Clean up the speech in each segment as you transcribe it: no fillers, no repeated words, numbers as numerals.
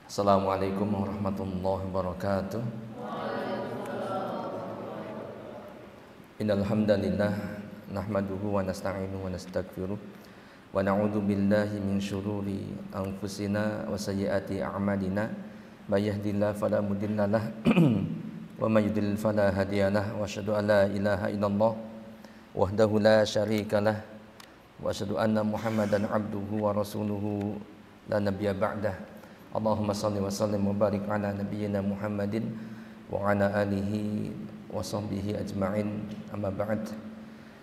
Assalamualaikum warahmatullahi wabarakatuh. Innal hamdalillah nahmaduhu wa nasta'inuhu wa nastaghfiruh wa na'udzu billahi min syururi anfusina wa sayyiati a'malina may yahdihillahu fala mudhillalah wa may yudlil fala hadiyalah wa asyhadu an la ilaha illallah wahdahu la syarikalah wa asyhadu anna Muhammadan abduhu wa rasuluhu la nabiyya ba'dah. Allahumma salli wa sallim wa barik ala nabiyyina Muhammadin wa ala alihi wa sahbihi ajma'in, amma ba'd.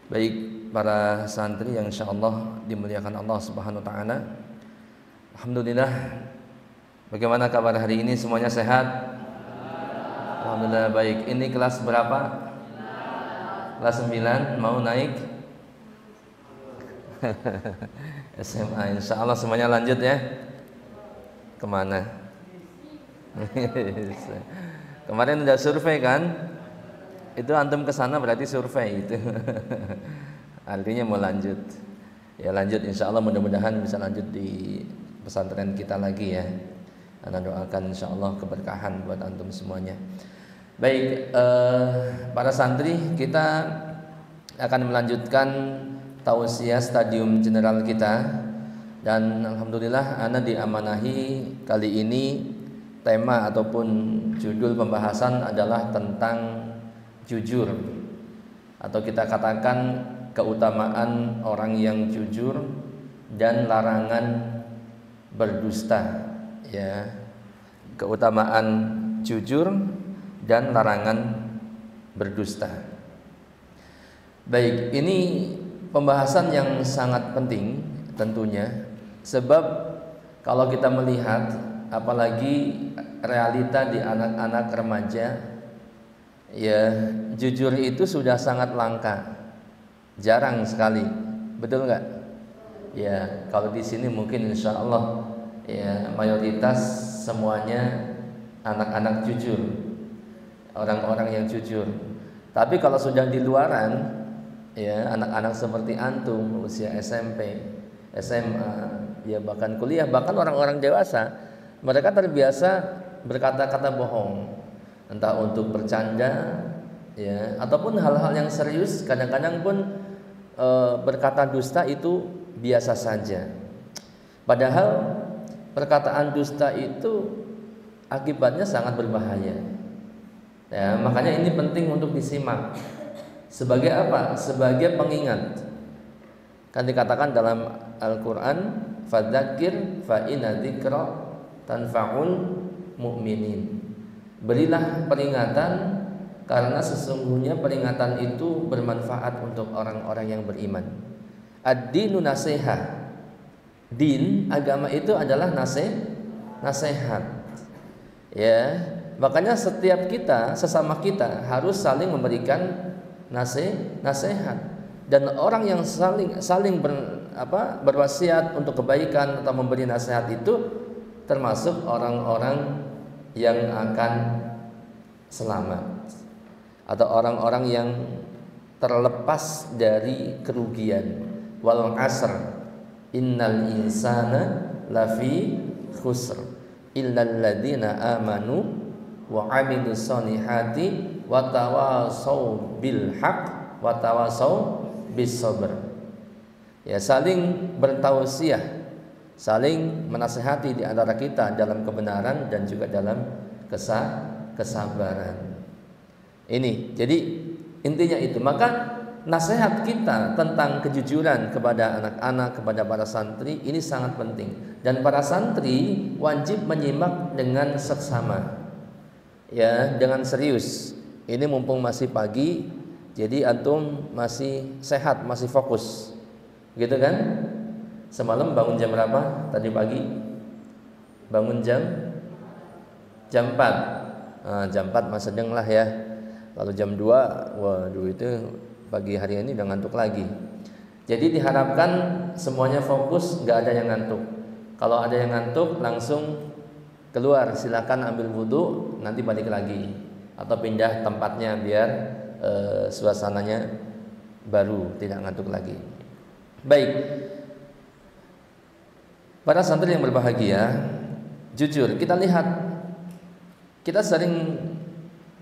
Baik para santri yang insyaallah dimuliakan Allah Subhanahu wa taala. Alhamdulillah. Bagaimana kabar hari ini? Semuanya sehat? Alhamdulillah baik. Ini kelas berapa? Kelas 9, mau naik? SMA, insyaallah semuanya lanjut ya. Kemana? Kemarin udah survei kan? Itu antum kesana berarti survei itu. Artinya mau lanjut. Ya lanjut, insya Allah mudah-mudahan bisa lanjut di pesantren kita lagi ya. Ana doakan insya Allah keberkahan buat antum semuanya. Baik, para santri, kita akan melanjutkan tausiah stadium general kita. Dan alhamdulillah ana diamanahi kali ini tema ataupun judul pembahasan adalah tentang jujur, atau kita katakan keutamaan orang yang jujur dan larangan berdusta ya. Keutamaan jujur dan larangan berdusta. Baik, ini pembahasan yang sangat penting tentunya. Sebab kalau kita melihat apalagi realita di anak-anak remaja, ya jujur itu sudah sangat langka, jarang sekali, betul nggak? Ya kalau di sini mungkin insya Allah ya mayoritas semuanya anak-anak jujur, orang-orang yang jujur. Tapi kalau sudah di luaran, ya anak-anak seperti antum usia SMP, SMA, ya bahkan kuliah, bahkan orang-orang dewasa, mereka terbiasa berkata-kata bohong, entah untuk bercanda ya ataupun hal-hal yang serius. Kadang-kadang pun berkata dusta itu biasa saja. Padahal perkataan dusta itu akibatnya sangat berbahaya ya. Makanya ini penting untuk disimak. Sebagai apa? Sebagai pengingat. Kan dikatakan dalam Al-Quran, fadzakir fa inna dzikra tanfa'ul mu'minin. Berilah peringatan karena sesungguhnya peringatan itu bermanfaat untuk orang-orang yang beriman. Ad-dinu nasihah. Din, agama itu adalah nasihat. Ya, makanya setiap kita, sesama kita harus saling memberikan nasihat. Dan orang yang saling berwasiat untuk kebaikan atau memberi nasihat itu termasuk orang-orang yang akan selamat atau orang-orang yang terlepas dari kerugian. Wal 'asr innal insana lafi khusr illal ladzina amanu wa 'amilus solihati wa tawassaw bil haqq wa tawassaw bis sabr. Ya, saling bertausiah, saling menasihati di antara kita dalam kebenaran dan juga dalam kesabaran. Ini jadi intinya itu. Maka nasihat kita tentang kejujuran kepada anak-anak, kepada para santri ini sangat penting. Dan para santri wajib menyimak dengan seksama, ya, dengan serius. Ini mumpung masih pagi, jadi antum masih sehat, masih fokus, gitu kan? Semalam bangun jam berapa? Tadi pagi bangun jam 4. Jam 4 masih sedang lah ya. Lalu jam 2, waduh itu pagi hari ini udah ngantuk lagi. Jadi diharapkan semuanya fokus, nggak ada yang ngantuk. Kalau ada yang ngantuk langsung keluar, silakan ambil wudhu, nanti balik lagi atau pindah tempatnya biar suasananya baru, tidak ngantuk lagi. Baik, para santri yang berbahagia, Jujur, kita lihat, kita sering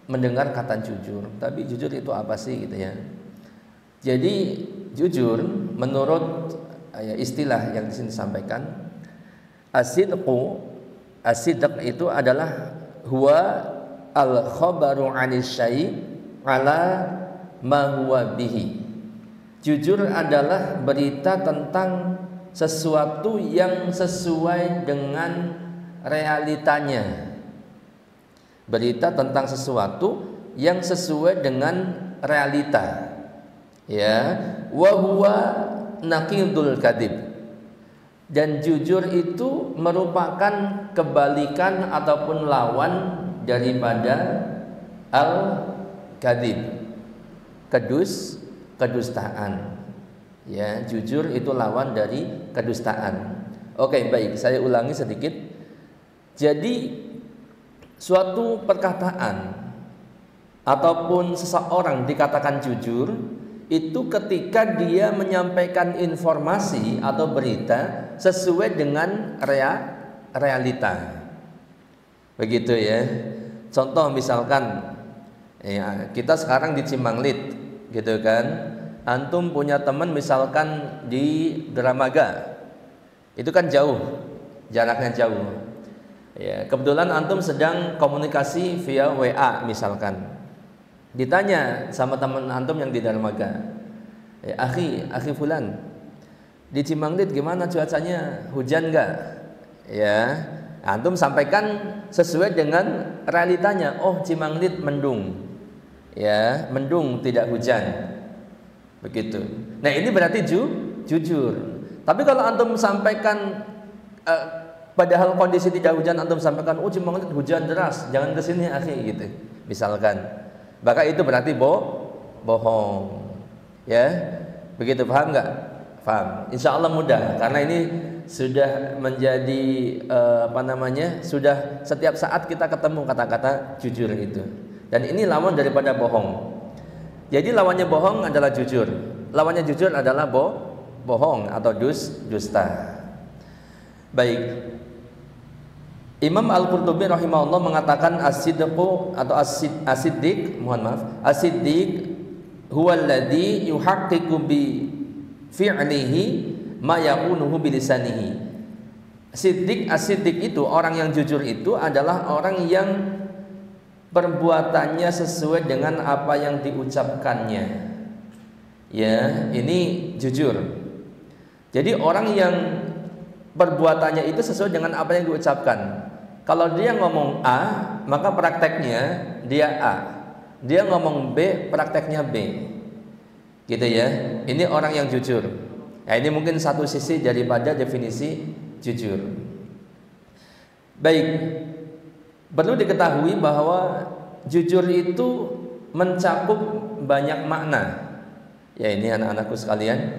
mendengar kata jujur, tapi jujur itu apa sih gitu ya. Jadi jujur menurut istilah yang di sini disampaikan, asidq itu adalah huwa al khabaru 'anis syai' ala ma huwa bihi. Jujur adalah berita tentang sesuatu yang sesuai dengan realitanya. Berita tentang sesuatu yang sesuai dengan realita. Ya, wa huwa naqidul kadzib. Dan jujur itu merupakan kebalikan ataupun lawan daripada al-kadzib. Kedustaan. Ya, jujur itu lawan dari kedustaan. Oke, baik, saya ulangi sedikit. Jadi suatu perkataan ataupun seseorang dikatakan jujur itu ketika dia menyampaikan informasi atau berita sesuai dengan realita. Begitu ya. Contoh misalkan ya, kita sekarang di Cimanglit gitu kan. Antum punya teman misalkan di Dramaga. Itu kan jauh, jaraknya jauh. Ya, kebetulan antum sedang komunikasi via WA misalkan. Ditanya sama teman antum yang di Darmaga, ya, akhi fulan, di Cimanglit gimana cuacanya? Hujan enggak? Ya, antum sampaikan sesuai dengan realitanya. Oh, Cimanglit mendung. Ya, mendung tidak hujan. Begitu. Nah, ini berarti jujur. Tapi kalau antum sampaikan padahal kondisi tidak hujan, antum sampaikan, oh Cimanglit hujan deras, jangan kesini akhi gitu, misalkan, maka itu berarti bohong, ya, begitu, paham nggak? Paham? Insya Allah mudah, karena ini sudah menjadi sudah setiap saat kita ketemu kata-kata jujur itu, dan ini lawan daripada bohong. Jadi lawannya bohong adalah jujur, lawannya jujur adalah bohong atau dusta. Baik. Imam Al-Qurtubi rahimahullah mengatakan as-sidqu atau as-siddiq, as-siddiq huwa alladhi yuhaqqiqu bi fi'lihi ma yaqunuhu bi lisanihi. As-siddiq itu, orang yang jujur itu adalah orang yang perbuatannya sesuai dengan apa yang diucapkannya. Ya, ini jujur. Jadi orang yang perbuatannya itu sesuai dengan apa yang diucapkan. Kalau dia ngomong A, maka prakteknya dia A. Dia ngomong B, prakteknya B. Gitu ya. Ini orang yang jujur. Nah, ini mungkin satu sisi daripada definisi jujur. Baik. Perlu diketahui bahwa jujur itu mencakup banyak makna. Ya, ini anak-anakku sekalian.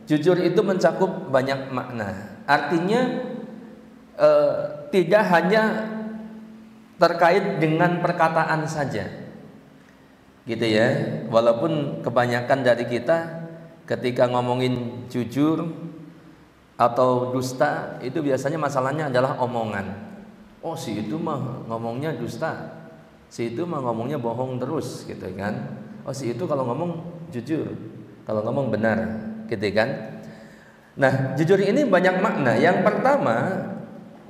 Jujur itu mencakup banyak makna. Artinya tidak hanya terkait dengan perkataan saja, gitu ya. Walaupun kebanyakan dari kita ketika ngomongin jujur atau dusta itu biasanya masalahnya adalah omongan. Oh, si itu mah ngomongnya dusta, si itu mah ngomongnya bohong terus, gitu kan. Oh, si itu kalau ngomong jujur, kalau ngomong benar, gitu kan. Nah, jujur ini banyak makna. Yang pertama,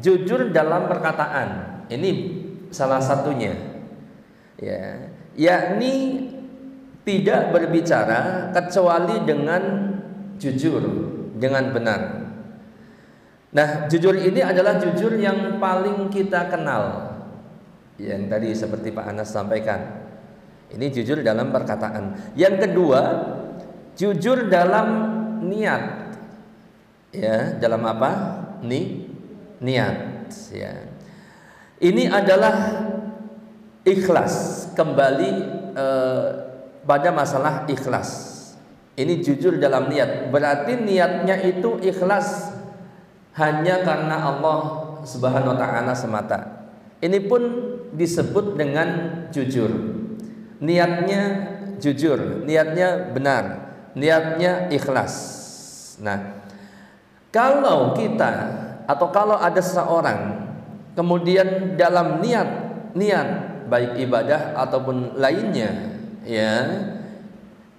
jujur dalam perkataan. Ini salah satunya. Ya, yakni tidak berbicara kecuali dengan jujur, dengan benar. Nah, jujur ini adalah jujur yang paling kita kenal. Yang tadi seperti Pak Anas sampaikan. Ini jujur dalam perkataan. Yang kedua, jujur dalam niat. Ya, dalam apa? Niat. Ya. Ini adalah ikhlas. Kembali pada masalah ikhlas. Ini jujur dalam niat. Berarti niatnya itu ikhlas hanya karena Allah Subhanahu wa taala semata. Ini pun disebut dengan jujur. Niatnya jujur, niatnya benar, niatnya ikhlas. Nah, kalau kita atau kalau ada seseorang kemudian dalam niat baik ibadah ataupun lainnya, ya,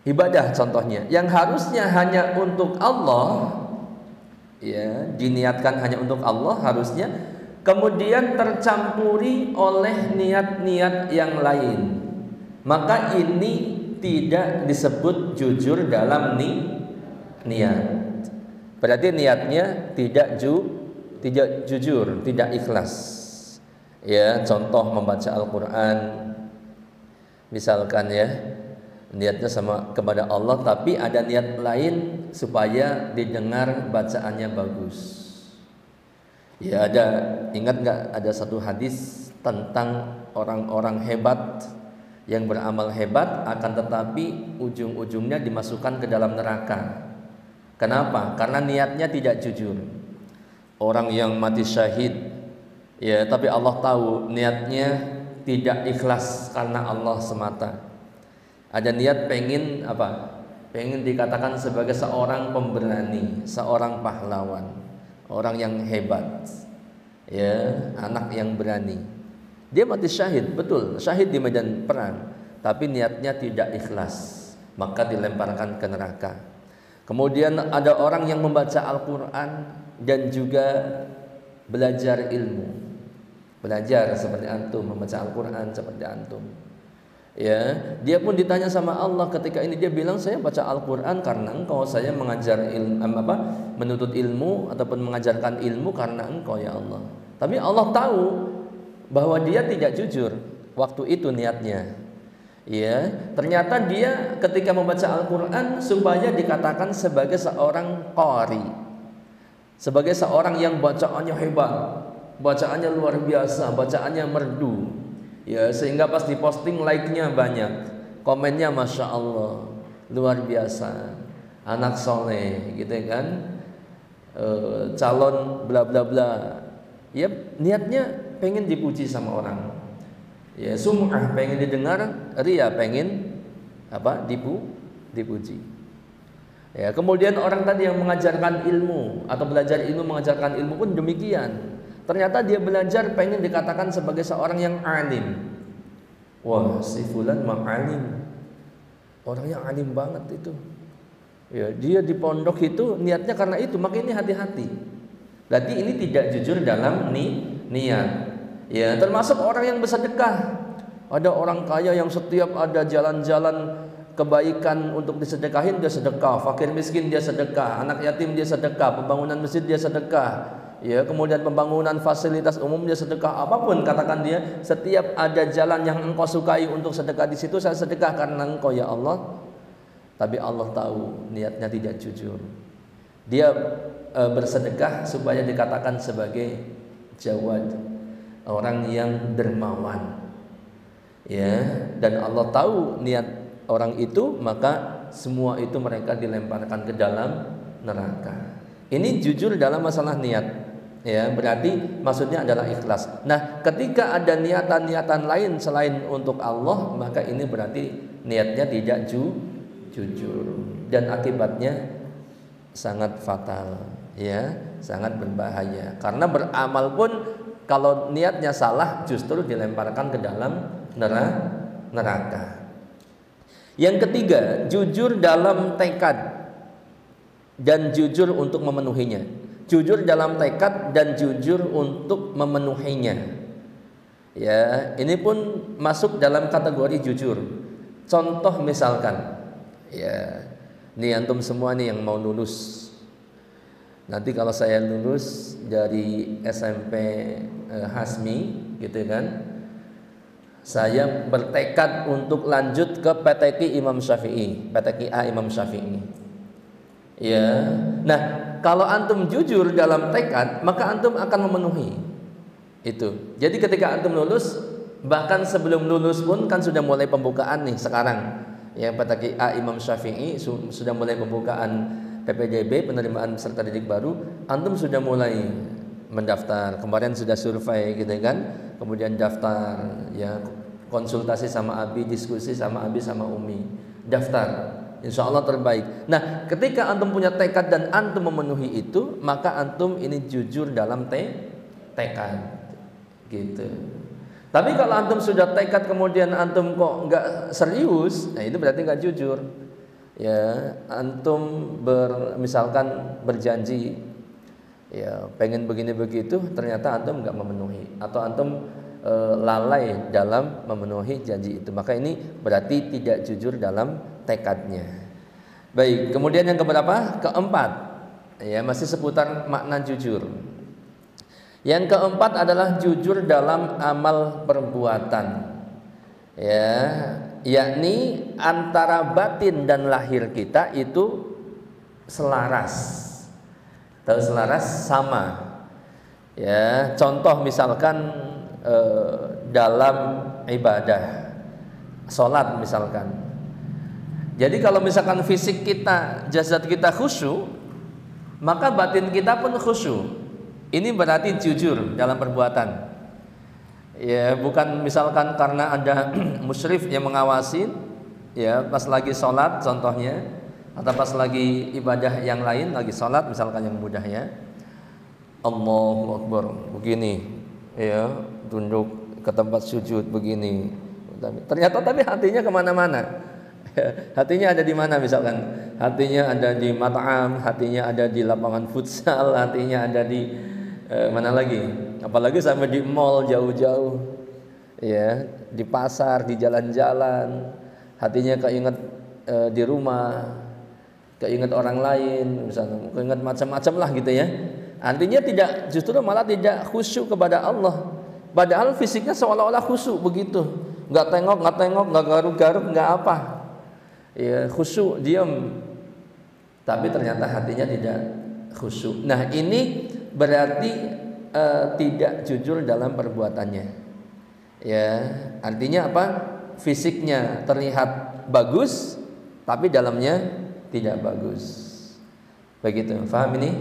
ibadah contohnya yang harusnya hanya untuk Allah, ya, diniatkan hanya untuk Allah harusnya, kemudian tercampuri oleh niat-niat yang lain, maka ini tidak disebut jujur dalam niat. Berarti niatnya tidak jujur, tidak ikhlas. Ya, contoh membaca Al-Qur'an misalkan, ya, niatnya sama kepada Allah tapi ada niat lain supaya didengar bacaannya bagus. Ya, ingat nggak ada satu hadis tentang orang-orang hebat yang beramal hebat akan tetapi ujung-ujungnya dimasukkan ke dalam neraka. Kenapa? Karena niatnya tidak jujur. Orang yang mati syahid, ya, tapi Allah tahu niatnya tidak ikhlas karena Allah semata. Ada niat pengen apa? Pengen dikatakan sebagai seorang pemberani, seorang pahlawan, orang yang hebat, ya, anak yang berani. Dia mati syahid, betul, syahid di medan perang, tapi niatnya tidak ikhlas, maka dilemparkan ke neraka. Kemudian ada orang yang membaca Al-Quran dan juga belajar ilmu, belajar seperti antum, membaca Al-Quran seperti antum. Ya, dia pun ditanya sama Allah ketika ini, dia bilang saya baca Al-Quran karena engkau, saya mengajar menuntut ilmu ataupun mengajarkan ilmu karena engkau ya Allah. Tapi Allah tahu bahwa dia tidak jujur waktu itu niatnya. Ya, ternyata dia ketika membaca Al-Quran supaya dikatakan sebagai seorang qari, sebagai seorang yang bacaannya hebat, bacaannya luar biasa, bacaannya merdu, ya, sehingga pas diposting like-nya banyak, komennya masya Allah, luar biasa, anak soleh, gitu kan, calon bla bla bla. Ya, niatnya pengen dipuji sama orang. Ya, sum'ah pengen didengar, ria pengen apa? Dipuji. Ya, kemudian orang tadi yang mengajarkan ilmu atau belajar ilmu, mengajarkan ilmu pun demikian. Ternyata dia belajar pengen dikatakan sebagai seorang yang alim. Wah, si fulan mah alim. Orangnya alim banget itu. Ya, dia di pondok itu niatnya karena itu, maka ini hati-hati. Berarti ini tidak jujur dalam niat. Ya, termasuk orang yang bersedekah. Ada orang kaya yang setiap ada jalan-jalan kebaikan untuk disedekahin dia sedekah, fakir miskin dia sedekah, anak yatim dia sedekah, pembangunan masjid dia sedekah, ya, kemudian pembangunan fasilitas umum dia sedekah, apapun katakan dia, setiap ada jalan yang engkau sukai untuk sedekah di situ saya sedekah karena engkau ya Allah. Tapi Allah tahu niatnya tidak jujur. Dia bersedekah supaya dikatakan sebagai jawad, orang yang dermawan, ya, dan Allah tahu niat orang itu, maka semua itu mereka dilemparkan ke dalam neraka. Ini jujur dalam masalah niat, ya, berarti maksudnya adalah ikhlas. Nah, ketika ada niatan-niatan lain selain untuk Allah, maka ini berarti niatnya tidak jujur dan akibatnya sangat fatal, ya, sangat berbahaya. Karena beramal pun kalau niatnya salah justru dilemparkan ke dalam neraka. Yang ketiga, jujur dalam tekad dan jujur untuk memenuhinya. Jujur dalam tekad dan jujur untuk memenuhinya. Ya, ini pun masuk dalam kategori jujur. Contoh misalkan, ya, nih antum semua nih yang mau lulus. Nanti kalau saya lulus dari SMP Hasmi, gitu kan, saya bertekad untuk lanjut ke PTQ Imam Syafi'i, PTQA Imam Syafi'i. Ya, nah kalau antum jujur dalam tekad, maka antum akan memenuhi itu. Jadi ketika antum lulus, bahkan sebelum lulus pun kan sudah mulai pembukaan nih sekarang. Ya, PTQA Imam Syafi'i sudah mulai pembukaan PPDB, penerimaan peserta didik baru. Antum sudah mulai mendaftar, kemarin sudah survei, gitu kan, kemudian daftar, ya, konsultasi sama Abi, diskusi sama Abi sama Umi, daftar, insya Allah terbaik. Nah, ketika antum punya tekad dan antum memenuhi itu, maka antum ini jujur dalam tekad, gitu. Tapi kalau antum sudah tekad kemudian antum kok nggak serius, nah itu berarti nggak jujur. Ya, antum misalkan berjanji, ya pengen begini begitu, ternyata antum nggak memenuhi, atau antum lalai dalam memenuhi janji itu, maka ini berarti tidak jujur dalam tekadnya. Baik, kemudian yang keberapa? Keempat, ya masih seputar makna jujur. Yang keempat adalah jujur dalam amal perbuatan, ya, yakni antara batin dan lahir kita itu selaras. Tahu selaras? Sama. Ya, contoh misalkan dalam ibadah, sholat misalkan. Jadi kalau misalkan fisik kita, jasad kita khusyuk, maka batin kita pun khusyuk. Ini berarti jujur dalam perbuatan. Ya, bukan misalkan karena ada musyrif yang mengawasi, ya pas lagi sholat contohnya, atau pas lagi ibadah yang lain, lagi sholat misalkan yang mudahnya, Allahu Akbar begini, ya tunduk ke tempat sujud begini. Ternyata tapi hatinya kemana-mana. Hatinya ada di mana misalkan? Hatinya ada di mat'am, hatinya ada di lapangan futsal, hatinya ada di mana lagi? Apalagi sampai di mall jauh-jauh, ya, di pasar, di jalan-jalan, hatinya keinget di rumah, keinget orang lain, misalnya, keinget macam-macam lah gitu ya. Artinya tidak, justru malah tidak khusyuk kepada Allah. Padahal fisiknya seolah-olah khusyuk begitu, nggak tengok, nggak garuk-garuk, nggak apa, ya khusyuk, diam. Tapi ternyata hatinya tidak khusyuk. Nah ini berarti tidak jujur dalam perbuatannya. Ya, artinya apa? Fisiknya terlihat bagus, tapi dalamnya tidak bagus. Begitu. Faham ini?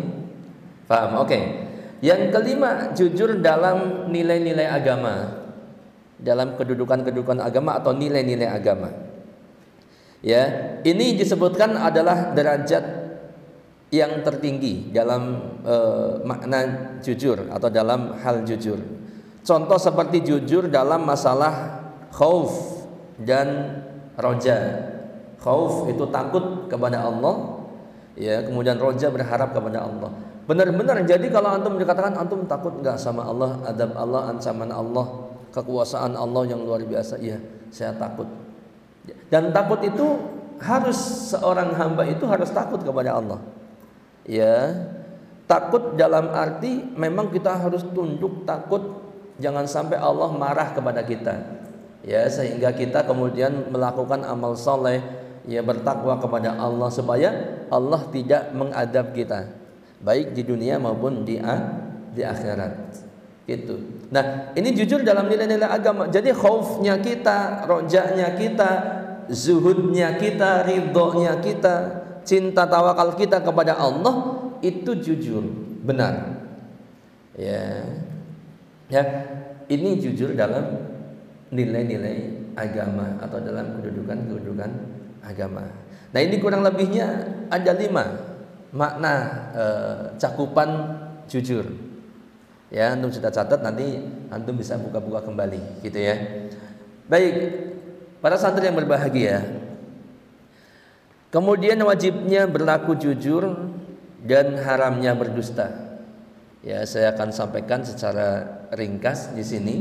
Faham? Oke. Yang kelima, jujur dalam nilai-nilai agama, dalam kedudukan-kedudukan agama atau nilai-nilai agama. Ya, ini disebutkan adalah derajat yang tertinggi dalam makna jujur atau dalam hal jujur. Contoh seperti jujur dalam masalah khauf dan roja. Khauf itu takut kepada Allah, ya, kemudian roja berharap kepada Allah. Benar-benar, jadi kalau antum dikatakan antum takut enggak sama Allah, adab Allah, ancaman Allah, kekuasaan Allah yang luar biasa, iya saya takut. Dan takut itu harus, seorang hamba itu harus takut kepada Allah. Ya, takut dalam arti memang kita harus tunduk, takut jangan sampai Allah marah kepada kita, ya, sehingga kita kemudian melakukan amal soleh, ya, bertakwa kepada Allah supaya Allah tidak mengadab kita, baik di dunia maupun di akhirat, gitu. Nah, ini jujur dalam nilai-nilai agama. Jadi khaufnya kita, rojaknya kita, zuhudnya kita, ridhonya kita, cinta tawakal kita kepada Allah itu jujur, benar. Ya. Ya, ini jujur dalam nilai-nilai agama atau dalam kedudukan-kedudukan agama. Nah, ini kurang lebihnya ada 5 makna cakupan jujur. Ya, antum sudah catat, nanti antum bisa buka-buka kembali, gitu ya. Baik, para santri yang berbahagia. Kemudian wajibnya berlaku jujur dan haramnya berdusta. Ya, saya akan sampaikan secara ringkas di sini.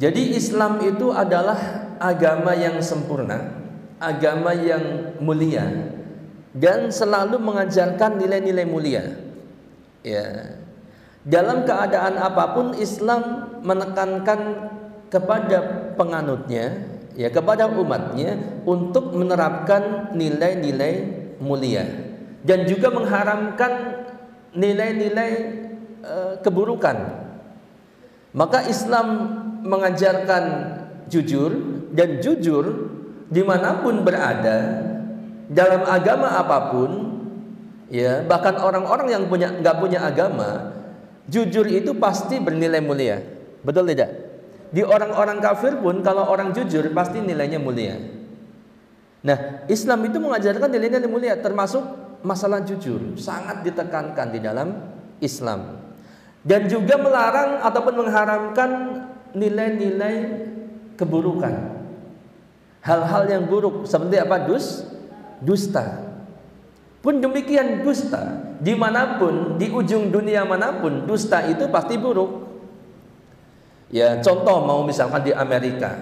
Jadi Islam itu adalah agama yang sempurna, agama yang mulia, dan selalu mengajarkan nilai-nilai mulia. Ya. Dalam keadaan apapun Islam menekankan kepada penganutnya, ya, kepada umatnya untuk menerapkan nilai-nilai mulia dan juga mengharamkan nilai-nilai keburukan. Maka Islam mengajarkan jujur, dan jujur dimanapun berada dalam agama apapun, ya, bahkan orang-orang yang nggak punya agama, jujur itu pasti bernilai mulia. Betul tidak? Di orang-orang kafir pun kalau orang jujur pasti nilainya mulia. Nah, Islam itu mengajarkan nilai-nilai mulia, termasuk masalah jujur sangat ditekankan di dalam Islam. dan juga melarang ataupun mengharamkan nilai-nilai keburukan, hal-hal yang buruk seperti apa? Dusta. Pun demikian dusta, dimanapun, di ujung dunia manapun, dusta itu pasti buruk. Ya, contoh mau misalkan di Amerika,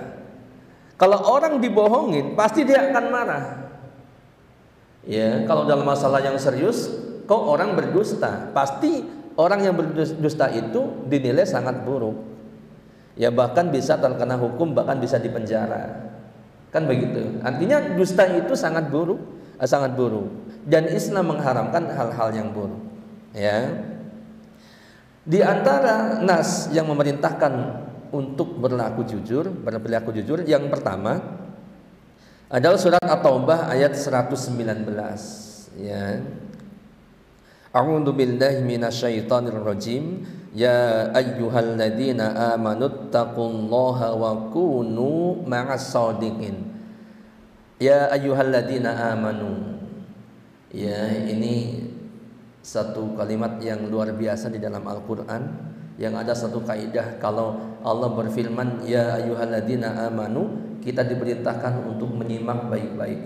kalau orang dibohongin, pasti dia akan marah. Ya, kalau dalam masalah yang serius, kok orang berdusta, pasti orang yang berdusta itu dinilai sangat buruk. Ya, bahkan bisa terkena hukum, bahkan bisa dipenjara. Kan begitu. Artinya dusta itu sangat buruk, sangat buruk. Dan Islam mengharamkan hal-hal yang buruk. Ya. Di antara nas yang memerintahkan untuk berlaku jujur, yang pertama adalah surat At-Taubah ayat 119. Ya. A'udzu billahi minasyaitonir rajim. Ya ayyuhalladzina amanuttaqullaha wa kunu ma'as shadiqin. Ya ayyuhalladzina amanu. Ya, ini satu kalimat yang luar biasa di dalam Al-Quran, yang ada satu kaidah, kalau Allah berfirman ya ayyuhalladzina amanu, kita diperintahkan untuk menyimak baik-baik.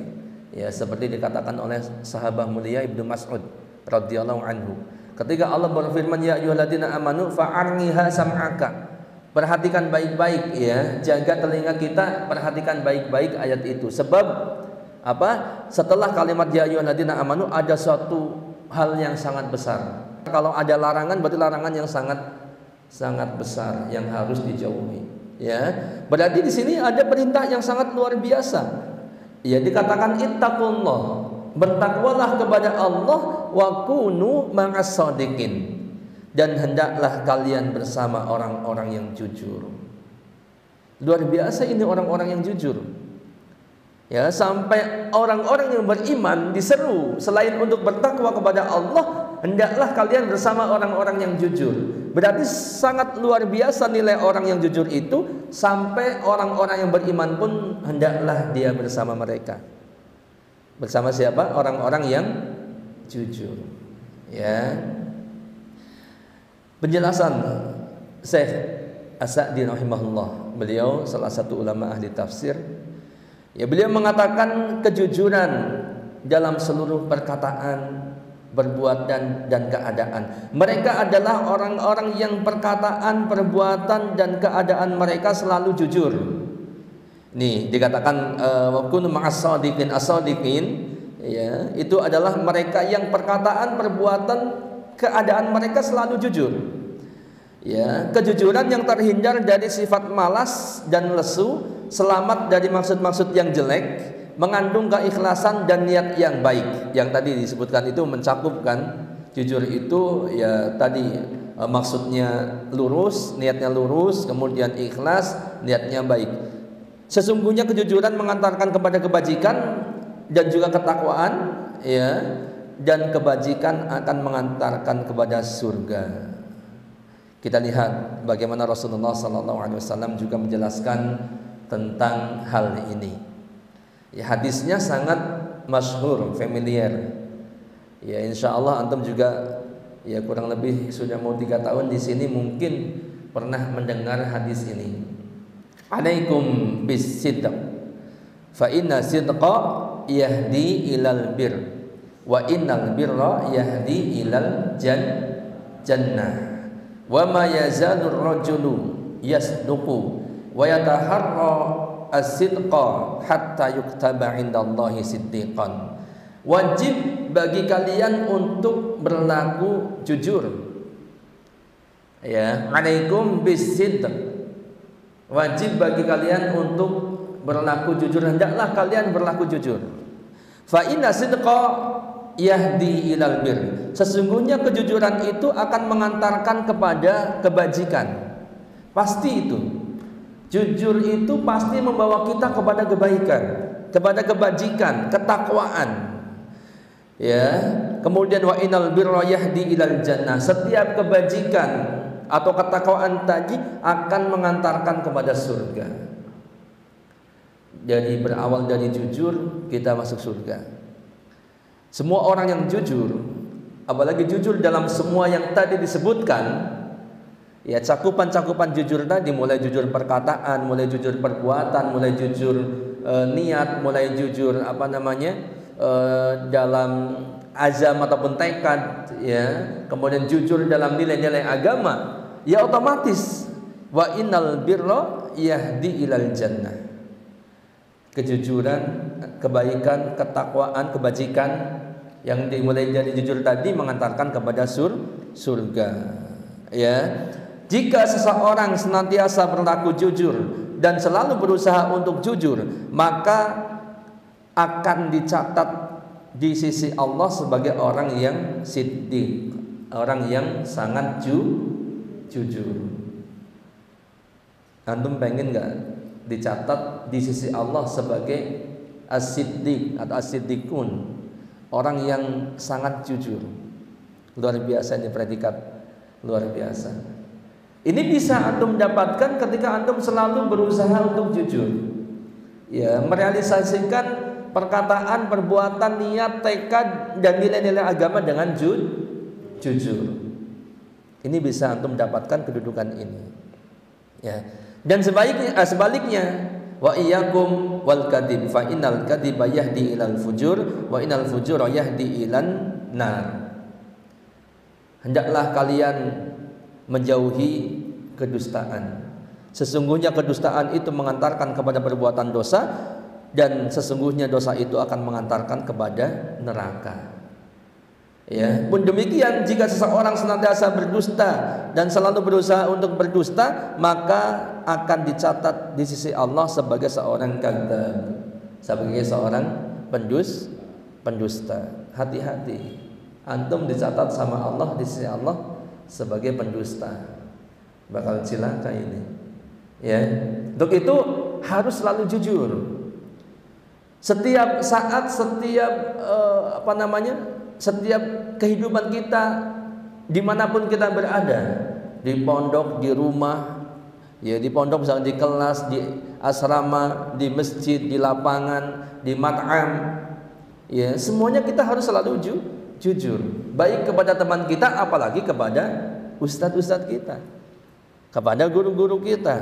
Ya, seperti dikatakan oleh sahabat mulia Ibnu Mas'ud radhiyallahu anhu, ketika Allah berfirman ya ayyuhalladzina amanu fa'arniha sam'aka, perhatikan baik-baik, ya, jaga telinga kita, perhatikan baik-baik ayat itu. Sebab apa? Setelah kalimat ya ayyuhalladzina amanu ada suatu hal yang sangat besar. Kalau ada larangan, berarti larangan yang sangat besar yang harus dijauhi. Ya, berarti di sini ada perintah yang sangat luar biasa. Ya, dikatakan ittaqullah, bertakwalah kepada Allah, wa kunu ma'as shadiqin, dan hendaklah kalian bersama orang-orang yang jujur. Luar biasa ini orang-orang yang jujur. Ya, sampai orang-orang yang beriman diseru selain untuk bertakwa kepada Allah, hendaklah kalian bersama orang-orang yang jujur. Berarti sangat luar biasa nilai orang yang jujur itu, sampai orang-orang yang beriman pun hendaklah dia bersama mereka. Bersama siapa? Orang-orang yang jujur. Ya. Penjelasan Syekh As-Sa'di rahimahullah, beliau salah satu ulama ahli tafsir. Ya, beliau mengatakan kejujuran dalam seluruh perkataan, perbuatan dan keadaan. Mereka adalah orang-orang yang perkataan, perbuatan dan keadaan mereka selalu jujur. Nih dikatakan wa kunu ma'as shadiqin, as-shadiqin, ya, itu adalah mereka yang perkataan, perbuatan, keadaan mereka selalu jujur. Ya, kejujuran yang terhindar dari sifat malas dan lesu, selamat dari maksud-maksud yang jelek, mengandung keikhlasan dan niat yang baik. Yang tadi disebutkan itu mencakupkan jujur itu, ya tadi maksudnya lurus, niatnya lurus, kemudian ikhlas, niatnya baik. Sesungguhnya kejujuran mengantarkan kepada kebajikan dan juga ketakwaan, ya, dan kebajikan akan mengantarkan kepada surga. Kita lihat bagaimana Rasulullah SAW juga menjelaskan tentang hal ini. Ya, hadisnya sangat masyhur, familiar. Ya, insya Allah antum juga ya kurang lebih sudah mau 3 tahun di sini mungkin pernah mendengar hadis ini. Alaikum bis-sidq, fa inna sidqa yahdi ilal bir, wa innal birra yahdi ilal jannah. Wa ma yazalur rajulu yasduqu wa yataharra as-sidqa hatta yuktaba indallahi siddiqan. Wajib bagi kalian untuk berlaku jujur. Ya, alaikum bis-sidq. Wajib bagi kalian untuk berlaku jujur, hendaklah kalian berlaku jujur. Fa inna sidqa yahdi ilal bir. Sesungguhnya kejujuran itu akan mengantarkan kepada kebajikan. Pasti itu. Jujur itu pasti membawa kita kepada kebaikan, kepada kebajikan, ketakwaan. Ya, kemudian wa innal birra yahdi ilal jannah. Setiap kebajikan atau ketakwaan tadi akan mengantarkan kepada surga. Jadi berawal dari jujur kita masuk surga. Semua orang yang jujur, apalagi jujur dalam semua yang tadi disebutkan, Ya, cakupan-cakupan jujur tadi mulai jujur perkataan, mulai jujur perbuatan, mulai jujur niat, mulai jujur dalam azam ataupun tekad, ya. Kemudian jujur dalam nilai-nilai agama, ya otomatis wa innal birra yahdi ilal jannah. Kejujuran, kebaikan, ketakwaan, kebajikan yang dimulai dari jujur tadi mengantarkan kepada surga. Ya. Jika seseorang senantiasa berlaku jujur dan selalu berusaha untuk jujur, maka akan dicatat di sisi Allah sebagai orang yang siddiq, orang yang sangat jujur. Antum pengen nggak dicatat di sisi Allah sebagai as-siddiq atau as-siddiqun, orang yang sangat jujur? Luar biasa ini predikat, luar biasa. Ini bisa antum dapatkan ketika antum selalu berusaha untuk jujur, ya, merealisasikan perkataan, perbuatan, niat, tekad dan nilai-nilai agama dengan jujur. Ini bisa antum dapatkan kedudukan ini, ya. Dan sebaliknya, wa iyyakum wal kadhib fa innal kadhiba yahdi ilal fujur wa innal fujura yahdi ilan nar. Hendaklah kalian menjauhi kedustaan. Sesungguhnya kedustaan itu mengantarkan kepada perbuatan dosa, dan sesungguhnya dosa itu akan mengantarkan kepada neraka. Ya, pun demikian jika seseorang senantiasa berdusta dan selalu berusaha untuk berdusta, maka akan dicatat di sisi Allah sebagai seorang kadzdzab, sebagai seorang pendusta. Hati-hati, antum dicatat sama Allah di sisi Allah sebagai pendusta, bakal cilaka ini, ya. Untuk itu harus selalu jujur. Setiap saat, setiap kehidupan kita, dimanapun kita berada, di pondok, di rumah, ya, di pondok misalnya, di kelas, di asrama, di masjid, di lapangan, di mat'am, ya, semuanya kita harus selalu jujur, baik kepada teman kita, apalagi kepada ustadz-ustadz kita, kepada guru-guru kita.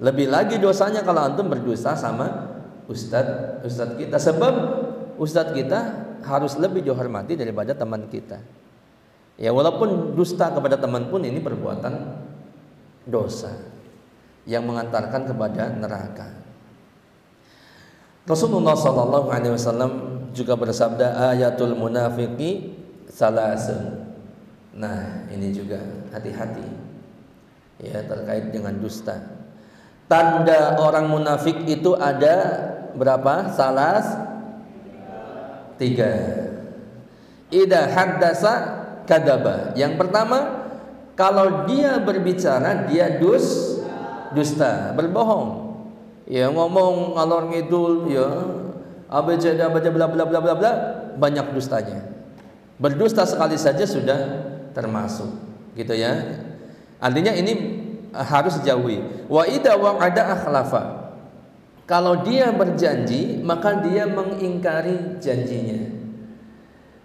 Lebih lagi dosanya kalau antum berdusta sama ustadz kita, sebab ustadz kita harus lebih dihormati daripada teman kita. Ya, walaupun dusta kepada teman pun ini perbuatan dosa yang mengantarkan kepada neraka. Rasulullah SAW juga bersabda, ayatul munafiqi salasun. Nah, ini juga hati-hati, ya, terkait dengan dusta. Tanda orang munafik itu ada berapa? Tiga. Idza haddasa kadzaba. Yang pertama, kalau dia berbicara dia dusta, berbohong. Ya, ngomong ngalor ngidul, ya, abcd bla bla bla bla bla, banyak dustanya. Berdusta sekali saja sudah termasuk, gitu ya. Artinya ini harus dijauhi. Wa idza wa'ada akhlafa. Kalau dia berjanji, maka dia mengingkari janjinya.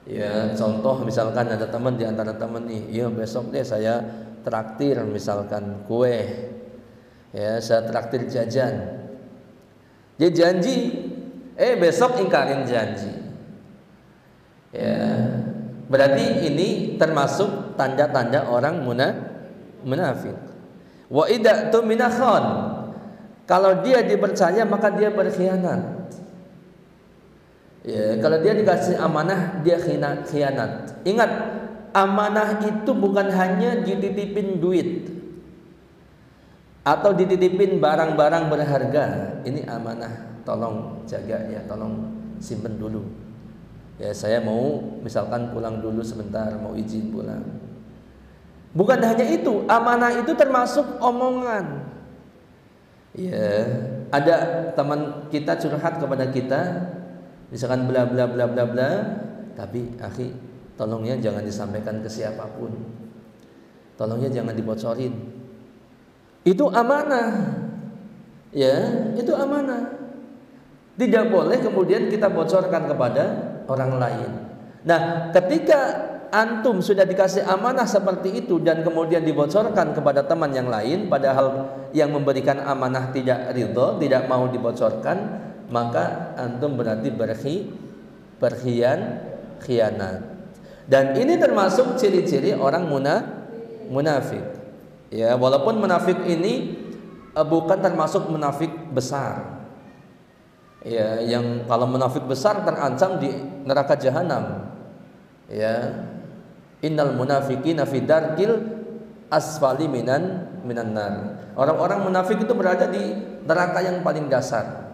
Ya, contoh misalkan ada teman di antara teman nih, ya besok deh saya traktir misalkan kue. Ya, saya traktir jajan. Dia janji, besok ingkarin janji. Ya, berarti ini termasuk tanda-tanda orang munafik. Wa idza tumina khan. Kalau dia dipercaya maka dia berkhianat. Ya, kalau dia dikasih amanah dia khianat. Ingat, amanah itu bukan hanya dititipin duit atau dititipin barang-barang berharga. Ini amanah, tolong jaga ya, tolong simpen dulu. Ya, saya mau misalkan pulang dulu sebentar, mau izin pulang. Bukan hanya itu, amanah itu termasuk omongan. Ya, ada teman kita curhat kepada kita, misalkan bla bla bla bla bla, tapi akhi, tolongnya jangan disampaikan ke siapapun. Tolongnya jangan dibocorin. Itu amanah. Ya, itu amanah. Tidak boleh kemudian kita bocorkan kepada orang lain. Nah, ketika antum sudah dikasih amanah seperti itu dan kemudian dibocorkan kepada teman yang lain, padahal yang memberikan amanah tidak ridho, tidak mau dibocorkan, maka antum berarti khianat. Dan ini termasuk ciri-ciri orang munafik. Ya, walaupun munafik ini bukan termasuk munafik besar. Ya, yang kalau munafik besar terancam di neraka jahanam. Ya, innal munafiqina fi darkil asfali minan nar. Orang-orang munafik itu berada di neraka yang paling dasar.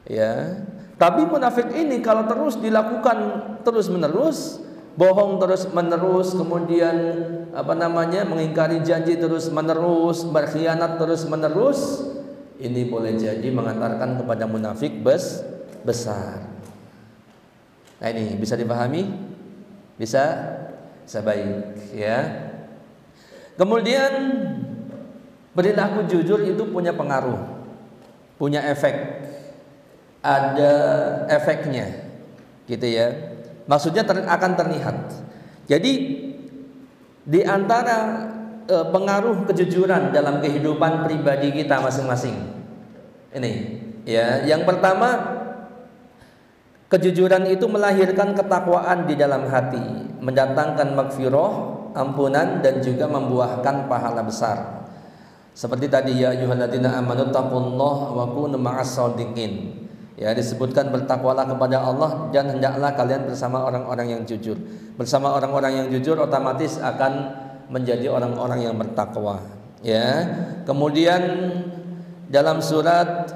Ya, tapi munafik ini kalau terus dilakukan terus-menerus, bohong terus-menerus, kemudian mengingkari janji terus-menerus, berkhianat terus-menerus, ini boleh jadi mengantarkan kepada munafik besar. Nah, ini bisa dipahami? Bisa baik, ya. Kemudian perilaku jujur itu punya pengaruh, punya efek, ada efeknya, gitu ya. Maksudnya akan terlihat. Jadi di antara pengaruh kejujuran dalam kehidupan pribadi kita masing-masing, ini, ya, yang pertama, kejujuran itu melahirkan ketakwaan di dalam hati, mendatangkan maghfirah, ampunan, dan juga membuahkan pahala besar. Seperti tadi, ya ayyuhalladzina amanu taqullaha wa kunu ma'as shadiqin. Ya, disebutkan bertakwalah kepada Allah dan hendaklah kalian bersama orang-orang yang jujur. Bersama orang-orang yang jujur otomatis akan menjadi orang-orang yang bertakwa. Ya. Kemudian dalam surat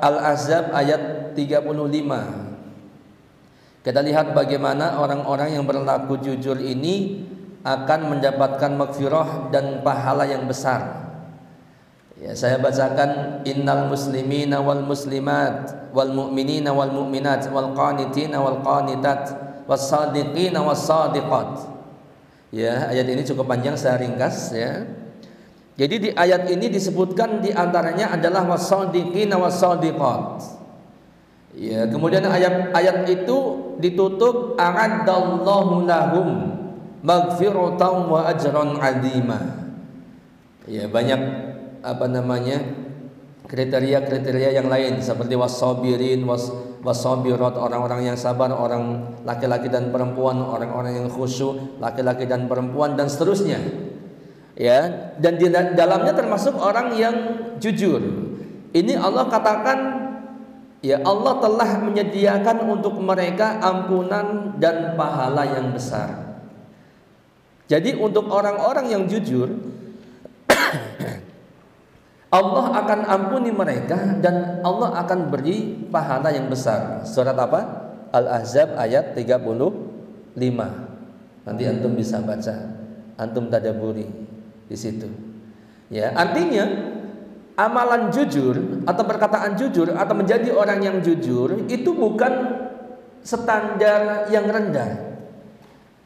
Al-Ahzab ayat 35, kita lihat bagaimana orang-orang yang berlaku jujur ini akan mendapatkan maghfirah dan pahala yang besar. Ya, saya bacakan, innal muslimina wal muslimat wal mu'minina wal mu'minat wal qanitina wal qanitat was sadiqina was sadiqat. Ya, ayat ini cukup panjang, saya ringkas, ya. Jadi di ayat ini disebutkan di antaranya adalah was sadiqina was sadiqat. Ya, kemudian ayat itu ditutup a'addallahu lahum maghfiratan wa ajran 'azima. Ya, banyak kriteria-kriteria yang lain seperti wasabirin, wasabirat, orang-orang yang sabar, orang laki-laki dan perempuan, orang-orang yang khusyuk, laki-laki dan perempuan, dan seterusnya. Ya, dan di dalamnya termasuk orang yang jujur. Ini Allah katakan, ya, Allah telah menyediakan untuk mereka ampunan dan pahala yang besar. Jadi untuk orang-orang yang jujur, Allah akan ampuni mereka dan Allah akan beri pahala yang besar. Surat apa? Al-Ahzab ayat 35. Nanti antum bisa baca, antum tadabburi di situ. Ya, artinya amalan jujur atau perkataan jujur atau menjadi orang yang jujur itu bukan standar yang rendah.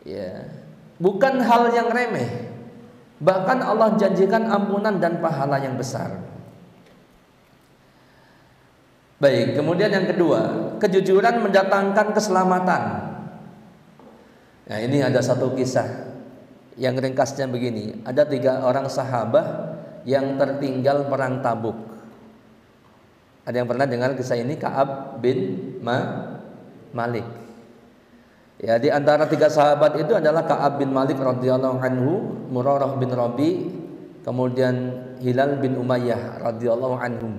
Ya, bukan hal yang remeh. Bahkan Allah janjikan ampunan dan pahala yang besar. Baik, kemudian yang kedua, kejujuran mendatangkan keselamatan. Nah, ini ada satu kisah yang ringkasnya begini. Ada 3 orang sahabat yang tertinggal perang Tabuk. Ada yang pernah dengar kisah ini? Ka'ab bin Malik. Ya, di antara 3 sahabat itu adalah Ka'ab bin Malik radhiyallahu anhu, Murarah bin Rabi, kemudian Hilal bin Umayyah radhiyallahu anhum.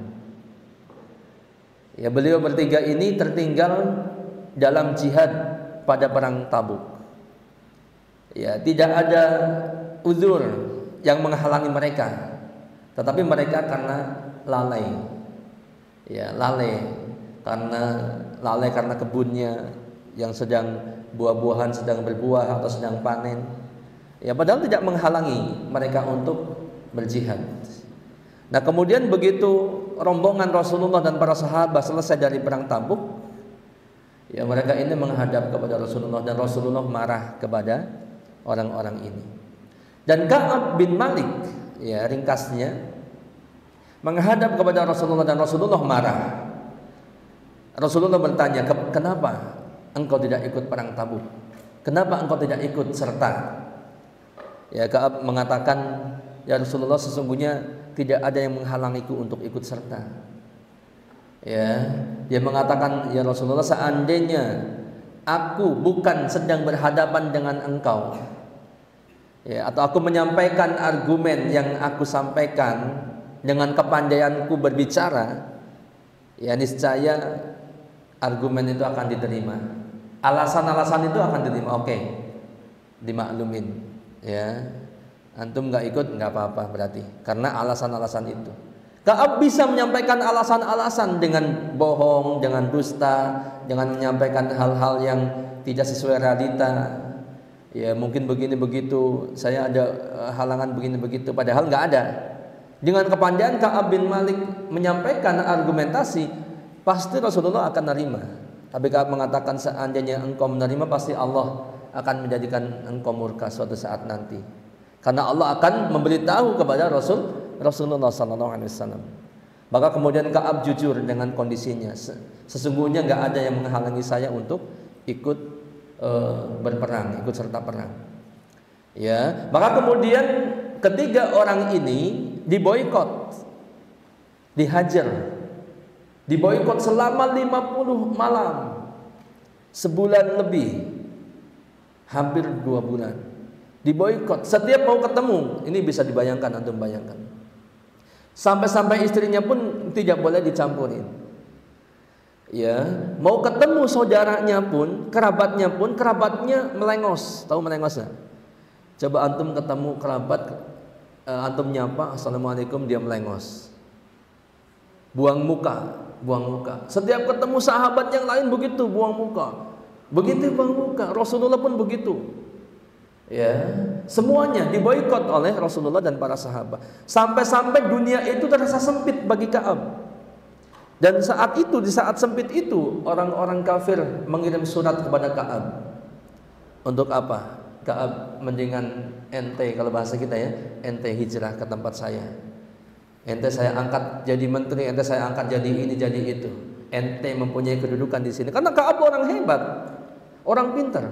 Ya, beliau bertiga ini tertinggal dalam jihad pada perang Tabuk. Ya, tidak ada uzur yang menghalangi mereka, tetapi mereka karena lalai. Ya, lalai karena kebunnya yang sedang buah-buahan sedang berbuah atau sedang panen. Ya, padahal tidak menghalangi mereka untuk berjihad. Nah, kemudian begitu rombongan Rasulullah dan para sahabat selesai dari perang Tabuk, ya, mereka ini menghadap kepada Rasulullah dan Rasulullah marah kepada orang-orang ini. Dan Ka'ab bin Malik, ya, ringkasnya, menghadap kepada Rasulullah dan Rasulullah marah. Rasulullah bertanya, kenapa engkau tidak ikut perang Tabuk? kenapa engkau tidak ikut serta? Ya, Ka'ab mengatakan, ya Rasulullah, sesungguhnya tidak ada yang menghalangiku untuk ikut serta. Ya, dia mengatakan, ya Rasulullah, seandainya aku bukan sedang berhadapan dengan engkau, ya, atau aku menyampaikan argumen yang aku sampaikan dengan kepandaianku berbicara, ya niscaya argumen itu akan diterima, alasan-alasan itu akan diterima. Oke, dimaklumin. Ya, antum nggak ikut nggak apa-apa berarti karena alasan-alasan itu. Ka'ab bisa menyampaikan alasan-alasan dengan bohong, dengan dusta, dengan menyampaikan hal-hal yang tidak sesuai realita. Ya mungkin begini begitu, saya ada halangan begini begitu, padahal nggak ada. Dengan kepandaian Ka'ab bin Malik menyampaikan argumentasi, pasti Rasulullah akan menerima. Tapi Ka'ab mengatakan, seandainya engkau menerima, pasti Allah akan menjadikan engkau murka suatu saat nanti, karena Allah akan memberitahu kepada Rasulullah SAW. Maka kemudian Ka'ab jujur dengan kondisinya, sesungguhnya nggak ada yang menghalangi saya untuk ikut berperang, ikut serta perang. Ya, maka kemudian ketiga orang ini diboikot, dihajar, diboikot selama 50 malam, sebulan lebih. Hampir 2 bulan diboikot. Setiap mau ketemu, ini bisa dibayangkan, antum bayangkan. Sampai-sampai istrinya pun tidak boleh dicampurin. Ya, mau ketemu saudaranya pun, kerabatnya melengos. Tahu melengos nggak? Coba antum ketemu kerabat, antum nyapa assalamualaikum, dia melengos. Buang muka. Setiap ketemu sahabat yang lain begitu, buang muka. Begitu buang muka, Rasulullah pun begitu. Ya, semuanya diboikot oleh Rasulullah dan para sahabat. Sampai-sampai dunia itu terasa sempit bagi Ka'ab. Dan saat itu, di saat sempit itu, orang-orang kafir mengirim surat kepada Ka'ab. Untuk apa? Ka'ab, mendingan ente, kalau bahasa kita ya, ente hijrah ke tempat saya. Ente saya angkat jadi menteri, ente saya angkat jadi ini, jadi itu. Ente mempunyai kedudukan di sini. Karena Ka'ab orang hebat, orang pintar,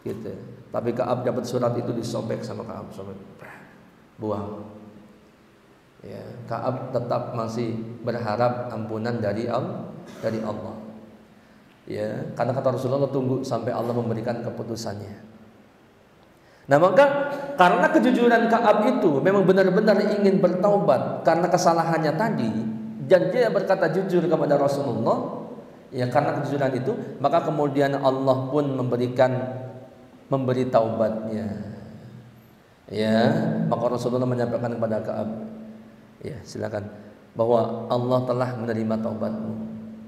gitu. Tapi Ka'ab dapat surat itu, disobek sama Ka'ab, sobek, buang. Ya, Ka'ab tetap masih berharap ampunan dari Allah. Ya, karena kata Rasulullah, tunggu sampai Allah memberikan keputusannya. Nah, maka karena kejujuran Ka'ab itu memang benar-benar ingin bertaubat karena kesalahannya tadi, dan dia berkata jujur kepada Rasulullah, ya karena kejujuran itu, maka kemudian Allah pun memberi taubatnya. Ya, maka Rasulullah menyampaikan kepada Ka'ab, ya silakan, bahwa Allah telah menerima taubatmu.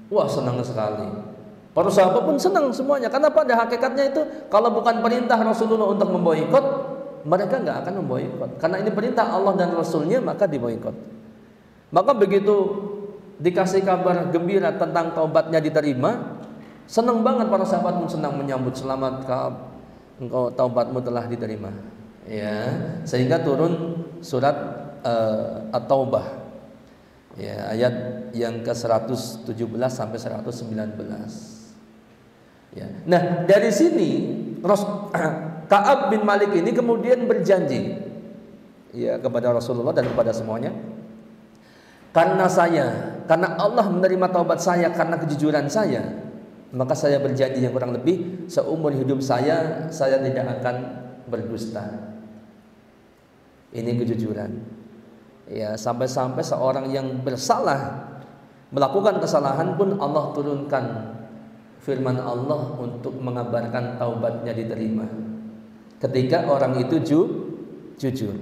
Wah, senang sekali. Para sahabat pun senang semuanya, karena pada hakikatnya itu kalau bukan perintah Rasulullah untuk memboikot, mereka nggak akan memboikot. Karena ini perintah Allah dan Rasulnya, maka diboikot. Maka begitu dikasih kabar gembira tentang taubatnya diterima, senang banget para sahabat pun senang menyambut, selamat Ka'ab, engkau taubatmu telah diterima. Ya, sehingga turun surat At-Taubah, ya, ayat yang ke-117 sampai 119. Ya. Nah, dari sini Ka'ab bin Malik ini kemudian berjanji, ya, kepada Rasulullah dan kepada semuanya, karena Allah menerima taubat saya karena kejujuran saya, maka saya berjanji yang kurang lebih seumur hidup saya tidak akan berdusta. Ini kejujuran. Ya, sampai-sampai seorang yang bersalah melakukan kesalahan pun Allah turunkan firman Allah untuk mengabarkan taubatnya diterima ketika orang itu jujur.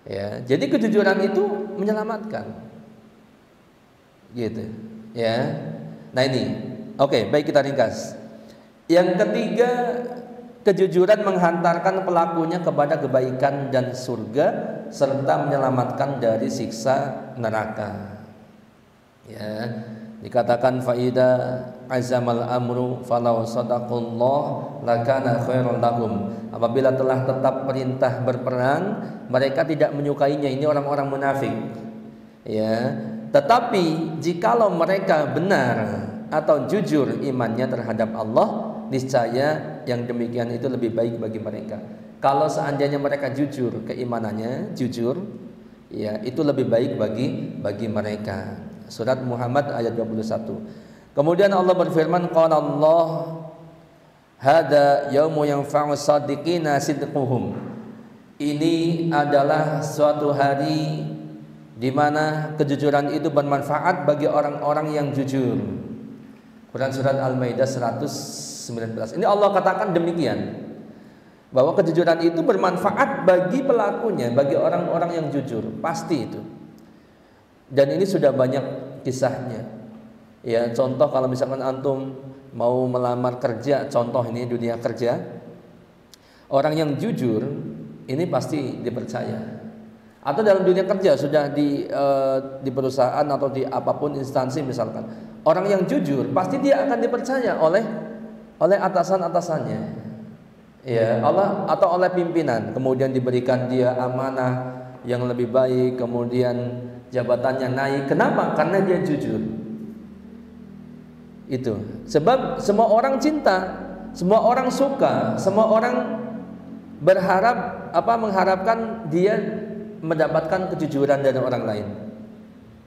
Ya, jadi kejujuran itu menyelamatkan, gitu. Ya, nah ini, oke, baik, kita ringkas. Yang ketiga, kejujuran menghantarkan pelakunya kepada kebaikan dan surga serta menyelamatkan dari siksa neraka. Ya, dikatakan faida azamal amru falau sadaqullah lakana khairan lahum. Apabila telah tetap perintah berperang, mereka tidak menyukainya. Ini orang-orang munafik. Ya, tetapi jikalau mereka benar atau jujur imannya terhadap Allah, niscaya yang demikian itu lebih baik bagi mereka. Kalau seandainya mereka jujur keimanannya, jujur, ya itu lebih baik bagi mereka. Surat Muhammad ayat 21. Kemudian Allah berfirman, qala Allah hada yaumu yanfa'u shadiqina sidquhum. Ini adalah suatu hari di mana kejujuran itu bermanfaat bagi orang-orang yang jujur. Quran surat Al-Maidah 119. Ini Allah katakan demikian, bahwa kejujuran itu bermanfaat bagi pelakunya, bagi orang-orang yang jujur, pasti itu. Dan ini sudah banyak kisahnya. Ya, contoh kalau misalkan antum mau melamar kerja, contoh ini dunia kerja, orang yang jujur ini pasti dipercaya. Atau dalam dunia kerja sudah di perusahaan atau di apapun instansi misalkan, orang yang jujur pasti dia akan dipercaya oleh atasan-atasannya. Ya, Allah atau oleh pimpinan, kemudian diberikan dia amanah yang lebih baik, kemudian jabatannya naik. Kenapa? Karena dia jujur. Itu. Sebab semua orang cinta, semua orang suka, semua orang mengharapkan dia mendapatkan kejujuran dari orang lain.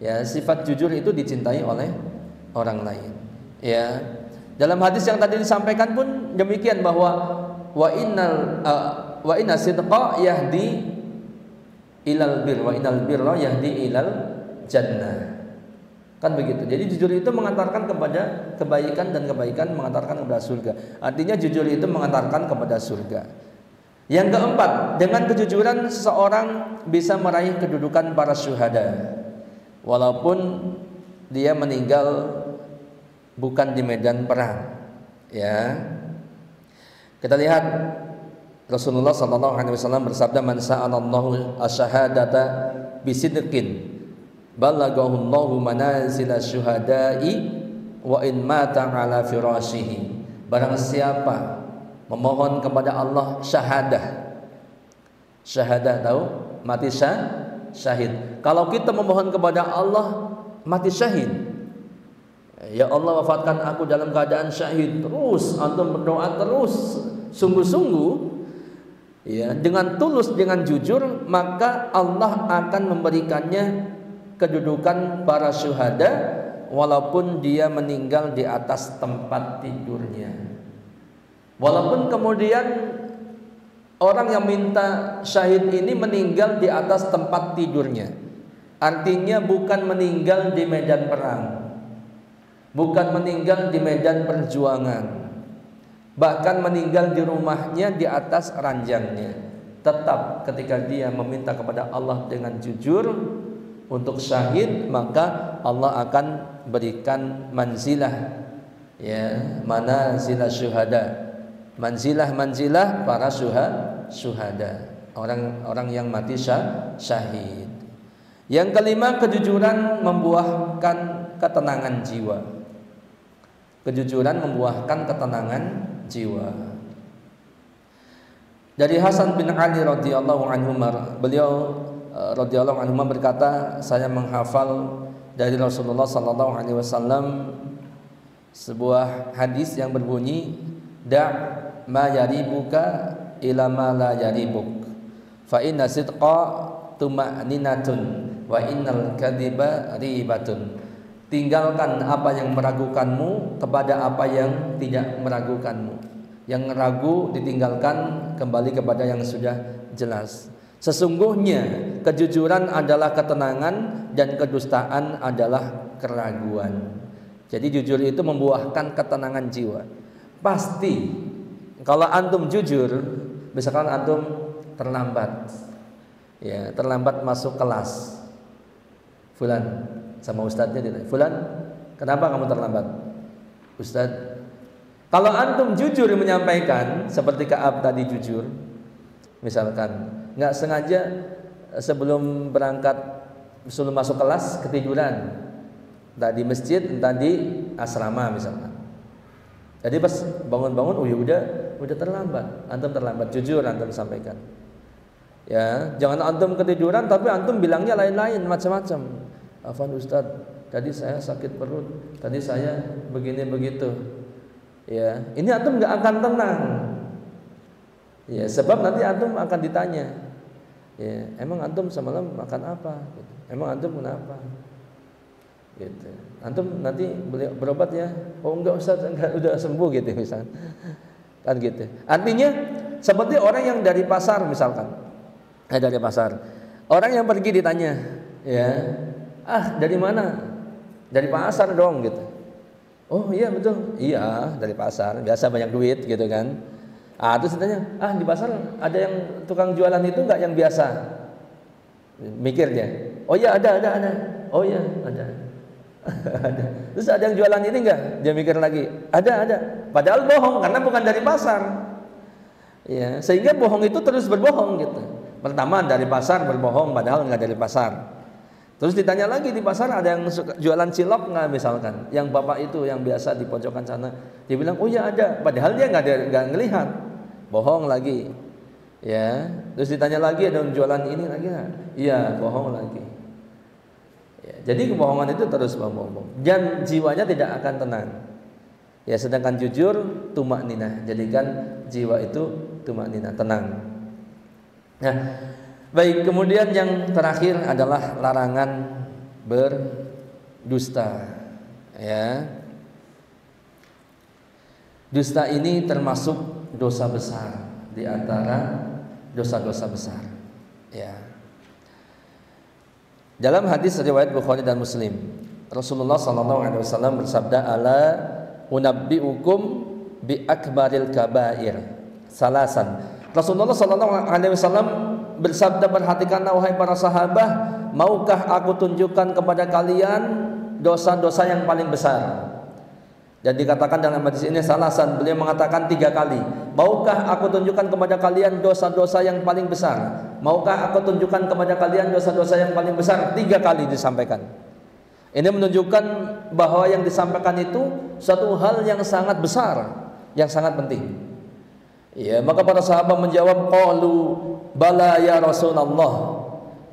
Ya, sifat jujur itu dicintai oleh orang lain. Ya. Dalam hadis yang tadi disampaikan pun demikian, bahwa wa inna sidqa yahdi ilal bir wa innal birra yahdi ilal jannah. Kan begitu. Jadi jujur itu mengantarkan kepada kebaikan, dan kebaikan mengantarkan kepada surga. Artinya jujur itu mengantarkan kepada surga. Yang keempat, dengan kejujuran seseorang bisa meraih kedudukan para syuhada, walaupun dia meninggal bukan di medan perang. Ya. Kita lihat Rasulullah SAW bersabda, man sa'alallahu asyhadata bisidqin balaghahu Allahu manazila syuhada'i wa in mata ala firashihi. Barang siapa memohon kepada Allah syahadah tahu? Mati syahid. Kalau kita memohon kepada Allah mati syahid, ya Allah wafatkan aku dalam keadaan syahid, terus antum berdoa terus sungguh-sungguh, ya, dengan tulus, dengan jujur, maka Allah akan memberikannya kedudukan para syuhada walaupun dia meninggal di atas tempat tidurnya. Walaupun kemudian orang yang minta syahid ini meninggal di atas tempat tidurnya, artinya bukan meninggal di medan perang, bukan meninggal di medan perjuangan, bahkan meninggal di rumahnya di atas ranjangnya. Tetap ketika dia meminta kepada Allah dengan jujur untuk syahid, maka Allah akan berikan manzilah, ya, manzilah syuhada, manzilah para syuhada, orang-orang yang mati syahid. Yang kelima, kejujuran membuahkan ketenangan jiwa. Kejujuran membuahkan ketenangan jiwa. Dari Hasan bin Ali radhiyallahu anhu, beliau radhiyallahu anhu berkata, saya menghafal dari Rasulullah sallallahu alaihi wasallam sebuah hadis yang berbunyi, da' ma yaribuka ila ma la yaribuk fa inna sidqa tuma'ninatun wa innal kadhiba ribatun. Tinggalkan apa yang meragukanmu kepada apa yang tidak meragukanmu. Yang ragu ditinggalkan, kembali kepada yang sudah jelas. Sesungguhnya kejujuran adalah ketenangan dan kedustaan adalah keraguan. Jadi jujur itu membuahkan ketenangan jiwa. Pasti kalau antum jujur, misalkan antum terlambat, ya, terlambat masuk kelas, fulan, sama ustadznya ditanya, fulan, kenapa kamu terlambat? Ustadz, kalau antum jujur menyampaikan seperti Ka'ab tadi jujur, misalkan nggak sengaja sebelum berangkat, sebelum masuk kelas ketiduran, entah di masjid, entah di asrama misalkan. Jadi pas bangun-bangun, oh ya udah terlambat, antum terlambat, jujur antum sampaikan. Ya, jangan antum ketiduran tapi antum bilangnya lain-lain, macam-macam. Afwan Ustaz, tadi saya sakit perut, tadi saya begini begitu. Ya, ini antum nggak akan tenang. Ya, sebab nanti antum akan ditanya. Ya, emang antum semalam makan apa? Gitu. Emang antum kenapa? Gitu. Antum nanti berobat ya? Oh enggak Ustaz, enggak, udah sembuh gitu misalkan. Kan gitu. Artinya seperti orang yang dari pasar misalkan. Dari pasar. Orang yang pergi ditanya, ya. Ah, dari mana? Dari pasar dong gitu. Oh iya betul. Iya, dari pasar. Biasa banyak duit gitu kan. Ah, terus ditanya, ah di pasar ada yang tukang jualan itu enggak yang biasa? Mikir dia. Oh iya ada. Oh iya ada. Ada. Terus ada yang jualan ini enggak? Dia mikir lagi. Ada. Padahal bohong karena bukan dari pasar. Ya, sehingga bohong itu terus berbohong gitu. Pertama dari pasar berbohong padahal enggak dari pasar. Terus ditanya lagi di pasar ada yang jualan cilok nggak misalkan, yang bapak itu yang biasa di pojokan sana, dia bilang oh ya ada, padahal dia nggak ngelihat, bohong lagi, ya. Terus ditanya lagi ada yang jualan ini lagi nggak? Iya bohong lagi. Ya, jadi kebohongan itu terus bohong, dan jiwanya tidak akan tenang. Ya sedangkan jujur tumak ninah, jadikan jiwa itu tumak ninah, tenang. Nah. Baik, kemudian yang terakhir adalah larangan berdusta. Ya. Dusta ini termasuk dosa besar di antara dosa-dosa besar. Ya. Dalam hadis riwayat Bukhari dan Muslim, Rasulullah SAW bersabda, "Ala unabbiukum bi akbaril kabair." Salasan. Rasulullah SAW bersabda, perhatikanlah wahai para sahabat, maukah aku tunjukkan kepada kalian dosa-dosa yang paling besar? Dan dikatakan dalam hadis ini salasan, beliau mengatakan 3 kali. Maukah aku tunjukkan kepada kalian dosa-dosa yang paling besar? Maukah aku tunjukkan kepada kalian dosa-dosa yang paling besar? 3 kali disampaikan. Ini menunjukkan bahwa yang disampaikan itu suatu hal yang sangat besar, yang sangat penting. Ya, maka para sahabat menjawab, qalu bala ya Rasulullah.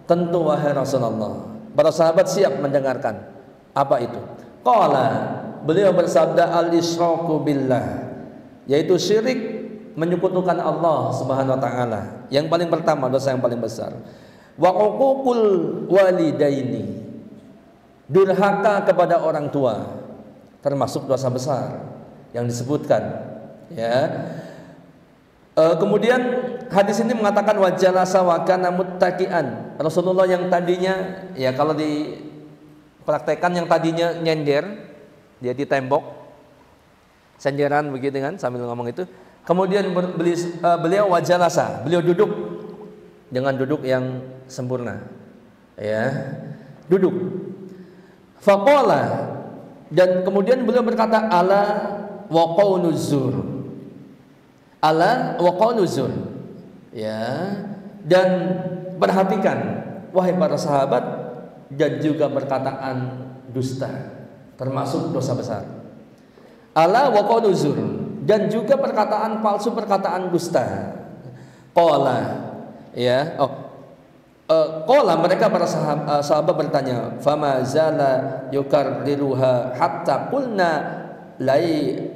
Tentu wahai Rasulullah. Para sahabat siap mendengarkan. Apa itu? Qala, beliau bersabda al-isyraku billah, yaitu syirik, menyekutukan Allah Subhanahu wa taala. Yang paling pertama, dosa yang paling besar. Wa uququl walidaini, durhaka kepada orang tua, termasuk dosa besar yang disebutkan, ya. Kemudian hadis ini mengatakan wajalasa wa kana muttaqian. Rasulullah yang tadinya, ya kalau dipraktekkan, yang tadinya nyender, dia di tembok, senderan begitu kan sambil ngomong itu. Kemudian beliau wajalasa, beliau duduk dengan duduk yang sempurna, ya, duduk. Faqala, dan kemudian beliau berkata, ala wa qauluzur. Ala wa qauluzur, ya, dan perhatikan wahai para sahabat, dan juga perkataan dusta termasuk dosa besar. Ala wa qauluzur, dan juga perkataan palsu, perkataan dusta. Qala, ya, qala, mereka para sahabat bertanya, fama zala yukarriruha hatta qulna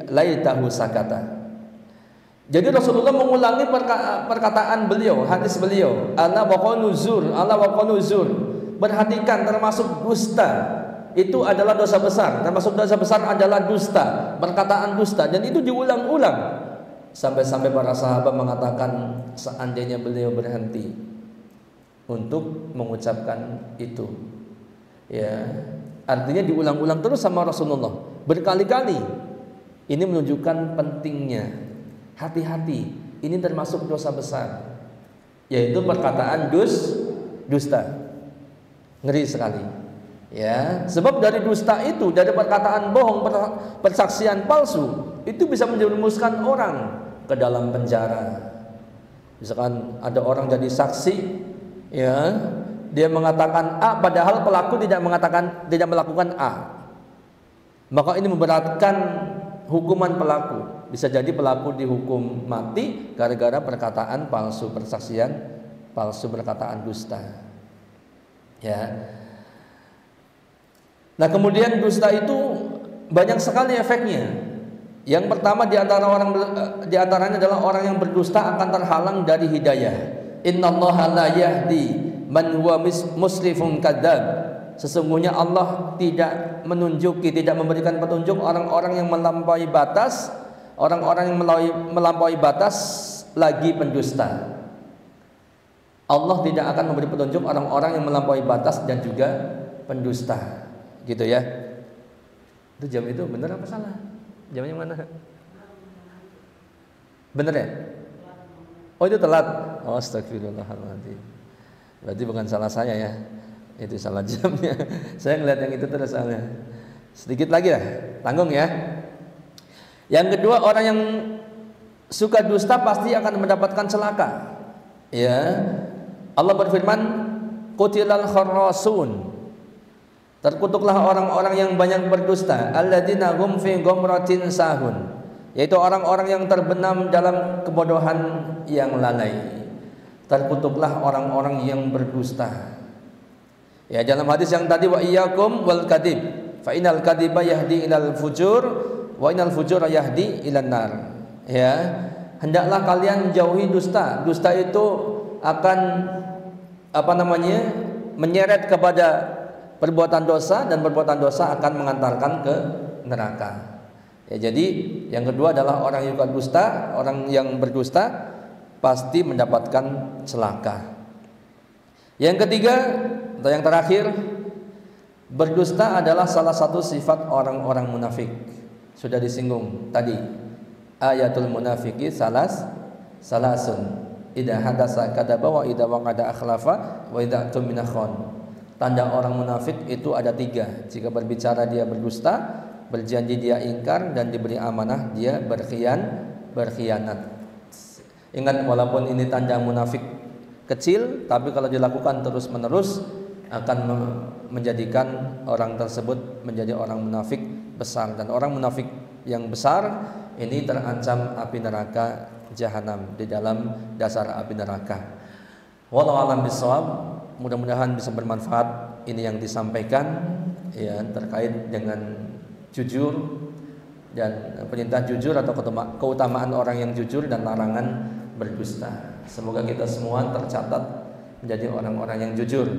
laitahu sakata. Jadi Rasulullah mengulangi perkataan beliau, hadis beliau, ala waqanu zur, ala waqanu zur. Perhatikan, termasuk dusta itu adalah dosa besar. Termasuk dosa besar adalah dusta, perkataan dusta, dan itu diulang-ulang sampai para sahabat mengatakan seandainya beliau berhenti untuk mengucapkan itu. Ya, artinya diulang-ulang terus sama Rasulullah berkali-kali. Ini menunjukkan pentingnya. Hati-hati, ini termasuk dosa besar, yaitu perkataan dusta. Ngeri sekali, ya. Sebab dari dusta itu, dari perkataan bohong, persaksian palsu, itu bisa menjerumuskan orang ke dalam penjara. Misalkan ada orang jadi saksi, ya, dia mengatakan A, padahal pelaku tidak melakukan A, maka ini memberatkan hukuman pelaku. Bisa jadi pelaku dihukum mati gara-gara perkataan palsu, persaksian palsu, perkataan dusta. Ya. Nah, kemudian dusta itu banyak sekali efeknya. Yang pertama di antaranya adalah orang yang berdusta akan terhalang dari hidayah. Innallaha la yahdi man huwa musrifun kadzdzab. Sesungguhnya Allah tidak menunjuki, tidak memberikan petunjuk orang-orang yang melampaui batas, orang-orang yang melampaui batas lagi pendusta. Allah tidak akan memberi petunjuk orang-orang yang melampaui batas dan juga pendusta. Gitu ya. Itu jam itu benar apa salah? Jamnya mana? Bener ya? Oh itu telat. Oh astagfirullahaladzim. Berarti bukan salah saya ya. Itu salah jamnya. Saya ngeliat yang itu terus soalnya. Sedikit lagi lah, tanggung ya. Yang kedua, orang yang suka dusta pasti akan mendapatkan celaka. Ya. Allah berfirman, "Qutilal kharrasun." Terkutuklah orang-orang yang banyak berdusta, alladzina hum fi ghamratin sahun, yaitu orang-orang yang terbenam dalam kebodohan yang lalai. Terkutuklah orang-orang yang berdusta. Ya, dalam hadis yang tadi, wa iyyakum wal kadhib fa innal kadhiba yahdi ilal fujur wa innal fujura yahdi ilan nar. Ya, hendaklah kalian menjauhi dusta. Dusta itu akan menyeret kepada perbuatan dosa, dan perbuatan dosa akan mengantarkan ke neraka. Ya, jadi yang kedua adalah orang yang berdusta, orang yang berdusta pasti mendapatkan celaka. Yang ketiga atau yang terakhir, berdusta adalah salah satu sifat orang-orang munafik. Sudah disinggung tadi. Ayatul munafiki salasun. Idza hadasa kadzaba wa idza waqada akhlafa wa idza tumina khon. Tanda orang munafik itu ada 3. Jika berbicara dia berdusta, berjanji dia ingkar, dan diberi amanah dia berkhianat. Ingat, walaupun ini tanda munafik kecil, tapi kalau dilakukan terus-menerus akan menjadikan orang tersebut menjadi orang munafik besar. Dan orang munafik yang besar ini terancam api neraka jahanam, di dalam dasar api neraka. Wallahu a'lam bishawab. Mudah-mudahan bisa bermanfaat ini yang disampaikan ya, terkait dengan jujur dan perintah jujur atau keutamaan orang yang jujur dan larangan berdusta. Semoga kita semua tercatat menjadi orang-orang yang jujur.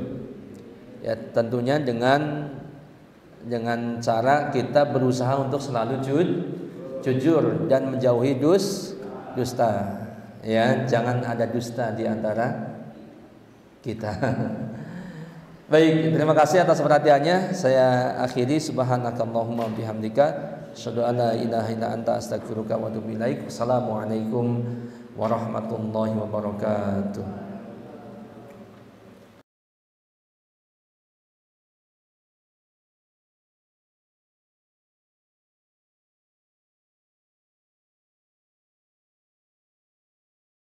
Ya, tentunya dengan cara kita berusaha untuk selalu jujur dan menjauhi dusta. Ya, jangan ada dusta di antara kita. Baik, terima kasih atas perhatiannya. Saya akhiri, subhanakallahumma bihamdika asyhadu an la ilaha illa anta astaghfiruka wa atubu ilaik. Wassalamualaikum warahmatullahi wabarakatuh.